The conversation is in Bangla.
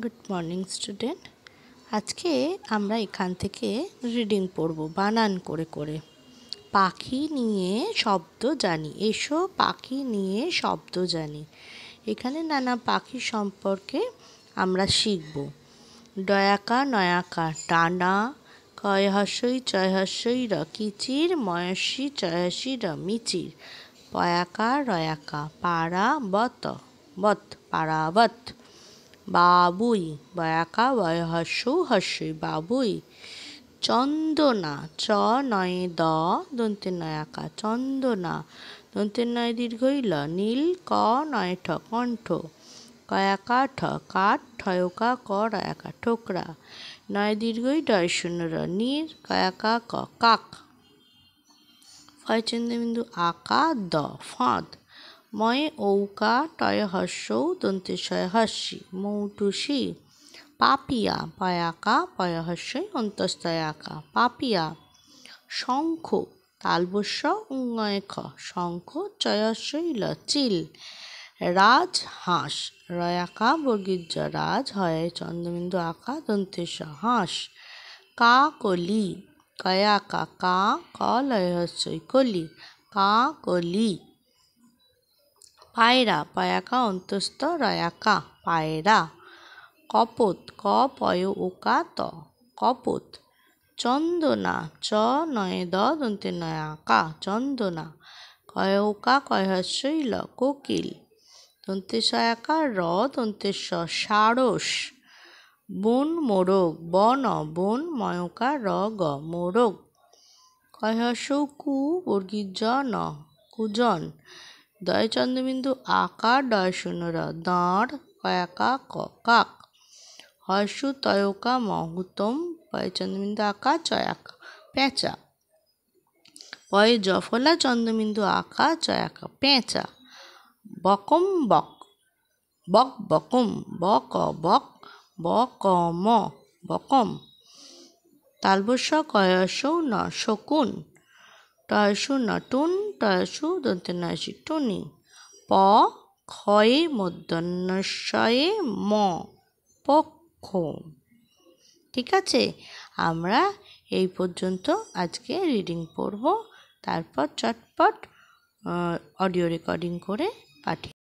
Good morning student. আজকে আমরা এখান থেকে রিডিং পড়ব বানান করে করে। পাখি নিয়ে শব্দ জানি, এসো পাখি নিয়ে শব্দ জানি। এখানে নানা পাখি সম্পর্কে আমরা শিখব। ডয়াকা নয়াকা ডানা, কয় হস্যই চয় হস্যই র কিচির, ময়সী চয়সী র মিচির, পয়াকা রয়াকা পারা বত বত পারাবত, বাবুই বয়াকা বয় হস্যৌ হস্যই বাবুই, চন্দনা চ নয় দ দন্তে নয়াকা চন্দনা, দন্তে নয় দীর্ঘই ল নীল, ক নয় ঠ কণ্ঠ, কয়াকা ঠ কাঠ, ঠয়কা ক রয়াকা ঠোকরা, নয় দীর্ঘই ডয় শূন্য র নীর, কয়াকা ক কাক, ফয় চন্দ্রবিন্দু আকা দ ফাঁদ, ময় ঔকা টয় হস্যৌ দন্তে শয় হস্যি মৌটুসি, পাপিয়া পয়াকা পয় হস্যই অন্তস্তয় আকা পাপিয়া, শঙ্খ তালবস্য উঙয় খ শঙ্খ, চয় হস্যই ল চিল, রাজ হাঁস রয়াকা বর্গীর্য রাজ, হয় চন্দ্রবিন্দু আকা দন্তেশ হাঁস, কাকলি কয়াকা কা ক লয় হস্যই কলি কা কলি, পায়রা পয়াকা অন্তস্থ রয়াকা পায়রা, কপোত ক পয় ওকা ত কপোত, চন্দনা চ নয় দ দন্তে নয় আকা চন্দনা, কয় ওকা কয় হস্যই ল কোকিল, দন্তে সয়াকা র দন্তে সারস, বন মোরগ বন বন ময়কা র গ মোরগ, কয় হস্যৌ কু বর্গীর্য ন কুজন, দয় চন্দ্রবিন্দু আকা ডয় শূন্য র দাঁড়, কয়াকা ক কাক, হর্ষু তয়কা মহুতম, পয় চন্দ্রবিন্দু আকা চয়াকা পেঁচা, পয় জফলা চন্দ্রবিন্দু আকা চয়াকা পেঁচা, বকম বক বক বকম বক বক বকম বকম, তালবস্য কয়সৌ ন শকুন, টয়সু নটুন টয়সু দন্তে নয়সি টুনি, প ক্ষয়ে মূর্ধন্যস্বয়ে ম পক্ষ। ঠিক আছে, আমরা এই পর্যন্ত আজকে রিডিং পড়ব, তারপর চটপট অডিও রেকর্ডিং করে পাঠিয়ে